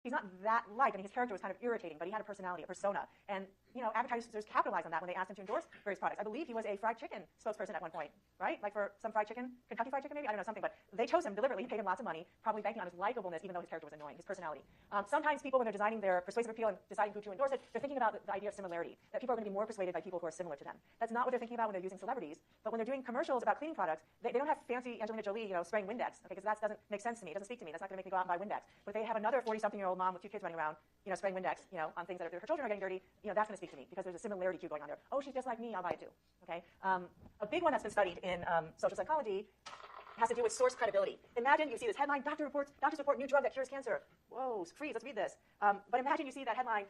he's not that liked. I mean, his character was kind of irritating, but he had a personality, a persona. And, advertisers capitalized on that when they asked him to endorse various products. I believe he was a fried chicken spokesperson at one point, right? Like for some fried chicken, Kentucky Fried Chicken maybe? I don't know, something. But they chose him deliberately. He paid him lots of money, probably banking on his likableness, even though his character was annoying, his personality. Sometimes people, when they're designing their persuasive appeal and deciding who to endorse it, they're thinking about the idea of similarity, that people are going to be more persuaded by people who are similar to them. That's not what they're thinking about when they're using celebrities. But when they're doing commercials about cleaning products, they don't have fancy Angelina Jolie, spraying Windex, okay? Because that doesn't make sense to me. It doesn't speak to me. That's not going to make me go out and buy Windex. But if they have another 40-something-year-old mom with 2 kids running around, spraying Windex, on things that her children are getting dirty, that's going to speak to me because there's a similarity cue going on there. Oh, she's just like me. I'll buy it too. Okay. A big one that's been studied in social psychology has to do with source credibility. Imagine you see this headline: doctors report new drug that cures cancer. Whoa, freeze! Let's read this. But imagine you see that headline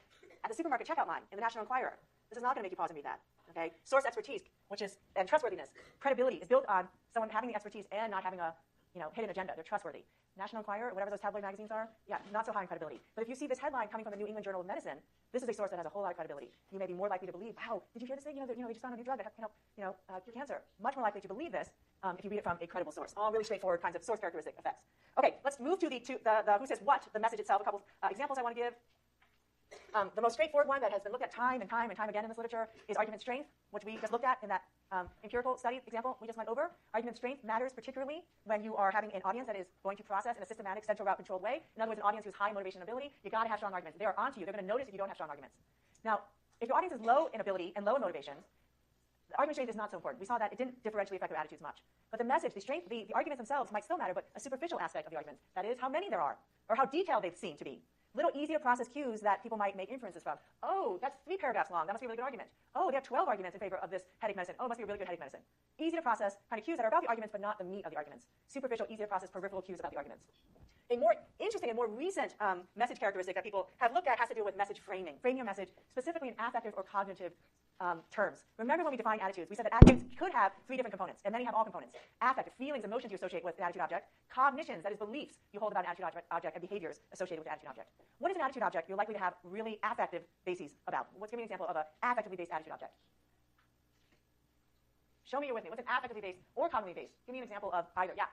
at the supermarket checkout line in the National Enquirer. This is not going to make you pause and read that. Okay. Source expertise, and trustworthiness, credibility is built on someone having the expertise and not having a hidden agenda. They're trustworthy. National Enquirer, whatever those tabloid magazines are, not so high in credibility. But if you see this headline coming from the New England Journal of Medicine, this is a source that has a whole lot of credibility. You may be more likely to believe, wow, did you hear this thing? We just found a new drug that can help, cure cancer. Much more likely to believe this if you read it from a credible source. All really straightforward kinds of source characteristic effects. Okay, let's move to the who says what, the message itself. A couple examples I want to give. The most straightforward one that has been looked at time and time again in this literature is argument strength, which we just looked at in that empirical study example we just went over. Argument strength matters particularly when you are having an audience that is going to process in a systematic, central route controlled way. In other words, an audience who's high motivation and ability. You got to have strong arguments. They are onto you. They're going to notice if you don't have strong arguments. Now, if your audience is low in ability and low in motivation, the argument strength is not so important. We saw that it didn't differentially affect their attitudes much. But the message, the strength, the arguments themselves might still matter, but a superficial aspect of the arguments, that is how many there are, or how detailed they seem to be. Little easy to process cues that people might make inferences from. Oh, that's 3 paragraphs long. That must be a really good argument. Oh, they have 12 arguments in favor of this headache medicine. Oh, it must be a really good headache medicine. Easy to process kind of cues that are about the arguments, but not the meat of the arguments. Superficial, easy to process peripheral cues about the arguments. A more interesting and more recent message characteristic that people have looked at has to do with message framing. Frame your message specifically in affective or cognitive terms. Remember when we defined attitudes, we said that attitudes could have 3 different components, and many have all components. Affective, feelings, emotions you associate with the attitude object. Cognitions, that is beliefs you hold about an attitude object, and behaviors associated with the attitude object. What is an attitude object you're likely to have really affective bases about? Let's give me an example of an affectively based attitude object. Show me you're with me. What's an affectively based or cognitively based? Give me an example of either. Yeah.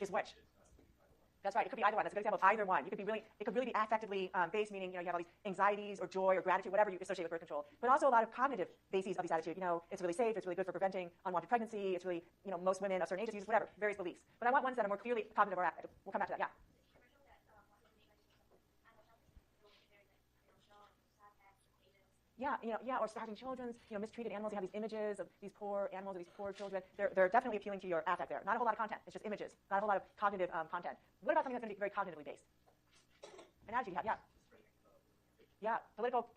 Is which? That's right. It could be either one. That's a good example of either one. It could really be affectively based, meaning you have all these anxieties or joy or gratitude, whatever you associate with birth control. But also a lot of cognitive bases of this attitude. It's really safe. It's really good for preventing unwanted pregnancy. It's really, most women of certain ages use whatever, various beliefs. But I want ones that are more clearly cognitive or affective. We'll come back to that. Yeah. Or starving children, mistreated animals. You have these images of these poor animals or these poor children. They're definitely appealing to your affect there. Not a whole lot of content. It's just images. Not a whole lot of cognitive content. What about something that's going to be very cognitively based? An attitude you have, yeah. Political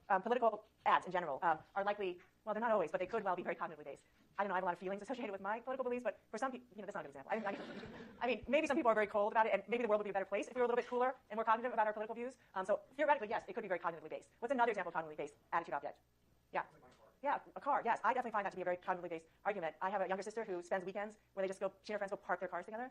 ads in general are likely, well, they're not always, but they could well be very cognitively based. I don't know, I have a lot of feelings associated with my political beliefs, but for some people, that's not a good example. I mean, maybe some people are very cold about it, and maybe the world would be a better place if we were a little bit cooler and more cognitive about our political views. So theoretically, yes, it could be very cognitively based. What's another example of cognitively based attitude object? Yeah, a car, yes. I definitely find that to be a very cognitively based argument. I have a younger sister who spends weekends where she and her friends go park their cars together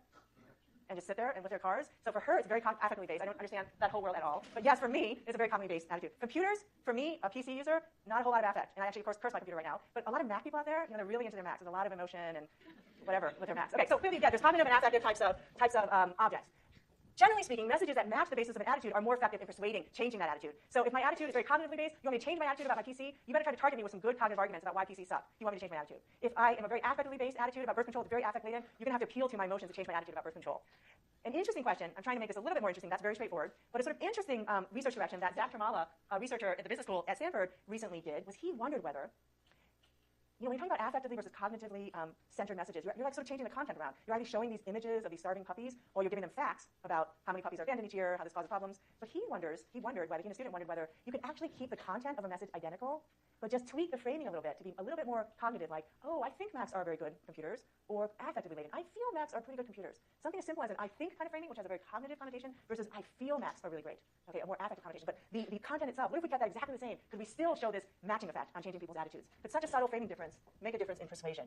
and just sit there and with their cars. So for her, it's very affectively based. I don't understand that whole world at all. But yes, for me, it's a very cognitively based attitude. Computers, for me, a PC user, not a whole lot of affect. And I actually, of course, curse my computer right now. But a lot of Mac people out there, they're really into their Macs. There's a lot of emotion and whatever with their Macs. Okay, so clearly, there's cognitive and affective types of objects. Generally speaking, messages that match the basis of an attitude are more effective in persuading, changing that attitude. So if my attitude is very cognitively based, you want me to change my attitude about my PC, you better try to target me with some good cognitive arguments about why PCs suck. You want me to change my attitude. If I am a very affectively based attitude about birth control, it's very affect-laden, you're going to have to appeal to my emotions to change my attitude about birth control. An interesting question, I'm trying to make this a little bit more interesting, that's very straightforward, but a sort of interesting research direction that Zach Termala, a researcher at the business school at Stanford, recently did was he wondered whether, when you talk about affectively versus cognitively centered messages, you're like sort of changing the content around. You're either showing these images of these starving puppies, or you're giving them facts about how many puppies are abandoned each year, how this causes problems. But he and a student wondered whether you could actually keep the content of a message identical, but just tweak the framing a little bit to be a little bit more cognitive, like, oh, I think Macs are very good computers, or affectively related. I feel Macs are pretty good computers. Something as simple as an I think kind of framing, which has a very cognitive connotation, versus I feel Macs are really great. Okay, a more affective connotation. But the content itself, what if we kept that exactly the same? Could we still show this matching effect on changing people's attitudes? Could such a subtle framing difference make a difference in persuasion?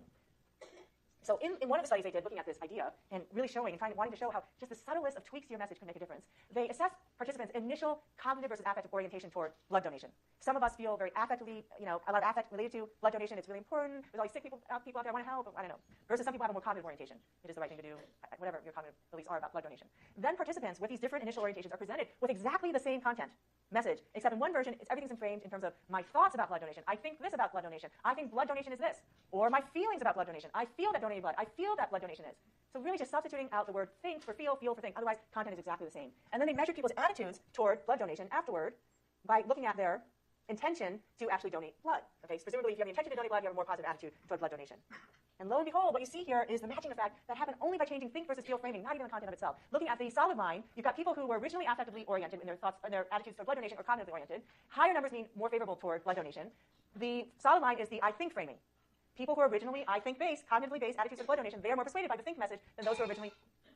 So in one of the studies they did looking at this idea and really showing and wanting to show how just the subtlest of tweaks to your message can make a difference, they assessed participants' initial cognitive versus affective orientation toward blood donation. Some of us feel very affectively, a lot of affect related to blood donation. It's really important. There's all these sick people out there I want to help. I don't know. Versus some people have a more cognitive orientation. It is the right thing to do, whatever your cognitive beliefs are about blood donation. Then participants with these different initial orientations are presented with exactly the same content message, except in one version, everything's framed in terms of my thoughts about blood donation. I think this about blood donation. I think blood donation is this. Or my feelings about blood donation. I feel that donating blood. I feel that blood donation is. So really just substituting out the word think for feel for think. Otherwise, content is exactly the same. And then they measured people's attitudes toward blood donation afterward by looking at their intention to actually donate blood. Okay, so presumably if you have the intention to donate blood, you have a more positive attitude toward blood donation. And lo and behold, what you see here is the matching effect that happened only by changing think versus feel framing, not even the content of itself. Looking at the solid line, you've got people who were originally affectively oriented in their thoughts and their attitudes toward blood donation or cognitively oriented. Higher numbers mean more favorable toward blood donation. The solid line is the I think framing. People who are originally I think based, cognitively based attitudes toward blood donation, they are more persuaded by the think message than those who are originally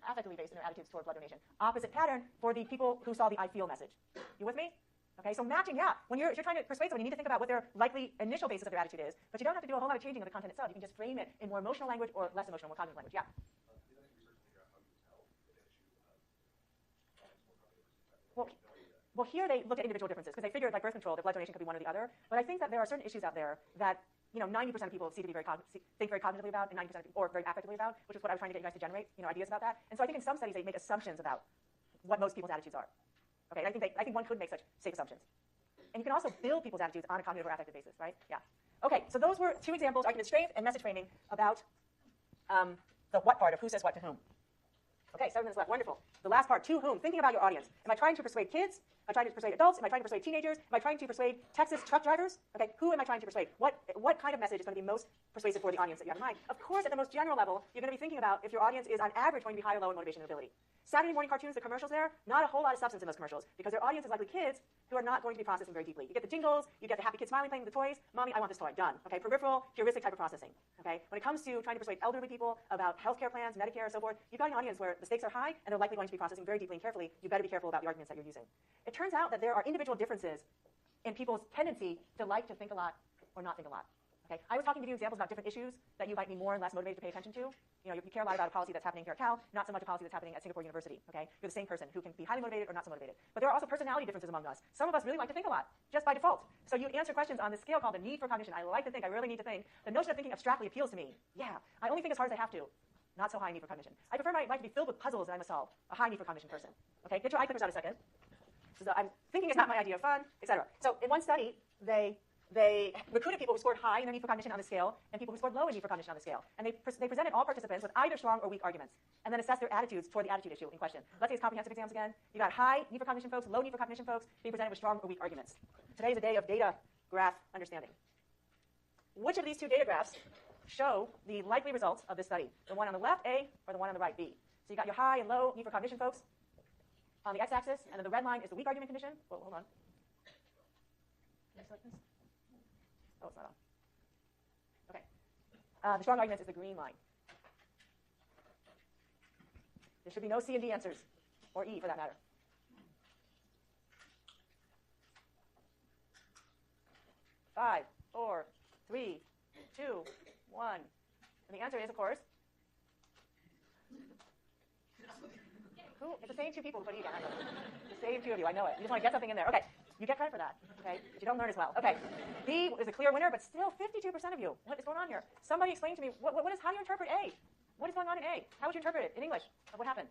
affectively based in their attitudes toward blood donation. Opposite pattern for the people who saw the I feel message. You with me? Okay, so matching, yeah. If you're trying to persuade someone, you need to think about what their likely initial basis of their attitude is, but you don't have to do a whole lot of changing of the content itself. You can just frame it in more emotional language or less emotional, more cognitive language. Yeah. Well, here they look at individual differences because they figured, like birth control, that blood donation could be one or the other. But I think that there are certain issues out there that 90% of people seem to be think very cognitively about, and 90% of people, or very affectively about, which is what I was trying to get you guys to generate, ideas about that. And so I think in some studies they make assumptions about what most people's attitudes are. Okay, and I think one could make such safe assumptions. And you can also build people's attitudes on a cognitive or affective basis, right? Yeah. Okay, so those were two examples, argument strength and message framing, about the what part of who says what to whom. Okay, 7 minutes left. Wonderful. The last part, to whom. Thinking about your audience. Am I trying to persuade kids? Am I trying to persuade adults? Am I trying to persuade teenagers? Am I trying to persuade Texas truck drivers? Okay, who am I trying to persuade? What kind of message is going to be most persuasive for the audience that you have in mind? Of course, at the most general level, you're going to be thinking about if your audience is on average going to be high or low in motivation and ability. Saturday morning cartoons, the commercials there, not a whole lot of substance in those commercials because their audience is likely kids who are not going to be processing very deeply. You get the jingles, you get the happy kid smiling playing with the toys. Mommy, I want this toy. Done. Okay, peripheral, heuristic type of processing. Okay, when it comes to trying to persuade elderly people about healthcare plans, Medicare, and so forth, you've got an audience where the stakes are high and they're likely going to be processing very deeply and carefully. You better be careful about the arguments that you're using. It turns out that there are individual differences in people's tendency to like to think a lot or not think a lot. Okay, I was talking to you examples about different issues that you might be more and less motivated to pay attention to. You care a lot about a policy that's happening here at Cal, not so much a policy that's happening at Singapore University. Okay, you're the same person who can be highly motivated or not so motivated. But there are also personality differences among us. Some of us really like to think a lot, just by default. So you answer questions on this scale called the need for cognition. I like to think. I really need to think. The notion of thinking abstractly appeals to me. Yeah, I only think as hard as I have to. Not so high need for cognition. I prefer my life to be filled with puzzles that I must solve. A high need for cognition person. Okay, get your eye clippers out a second. So I'm thinking is not my idea of fun, etc. So in one study, they recruited people who scored high in their need for cognition on the scale and people who scored low in need for cognition on the scale. And they presented all participants with either strong or weak arguments and then assessed their attitudes toward the attitude issue in question. Let's say it's comprehensive exams again. You got high need for cognition folks, low need for cognition folks being presented with strong or weak arguments. Today is a day of data graph understanding. Which of these two data graphs show the likely results of this study? The one on the left, A, or the one on the right, B? So you got your high and low need for cognition folks on the x-axis, and then the red line is the weak argument condition. Whoa, hold on. Can I select this? Oh, it's not on. Okay. The strong arguments is the green line. There should be no C and D answers, or E for that matter. Five, 4, 3, 2, 1. And the answer is, of course, who? It's the same two people who put E down. The same two of you. I know it. You just want to get something in there. Okay. You get credit for that, okay? But you don't learn as well. Okay, B is a clear winner, but still 52% of you. What is going on here? Somebody explain to me, how do you interpret A? What is going on in A? How would you interpret it in English? What happened?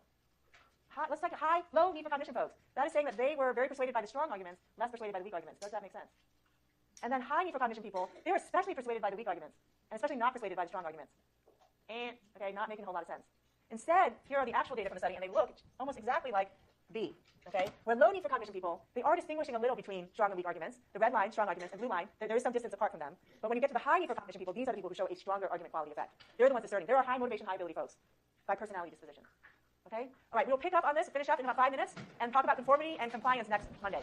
Let's take low need for cognition folks. That is saying that they were very persuaded by the strong arguments, less persuaded by the weak arguments. Does that make sense? And then high need for cognition people, they were especially persuaded by the weak arguments, and especially not persuaded by the strong arguments. And, okay, not making a whole lot of sense. Instead, here are the actual data from the study, and they look almost exactly like B. Okay? Where low need for cognition people, they are distinguishing a little between strong and weak arguments. The red line, strong arguments, and blue line, there is some distance apart from them. But when you get to the high need for cognition people, these are the people who show a stronger argument quality effect. They're the ones asserting. There are high motivation, high ability folks by personality disposition. Okay? All right, we'll pick up on this, finish up in about 5 minutes, and talk about conformity and compliance next Monday.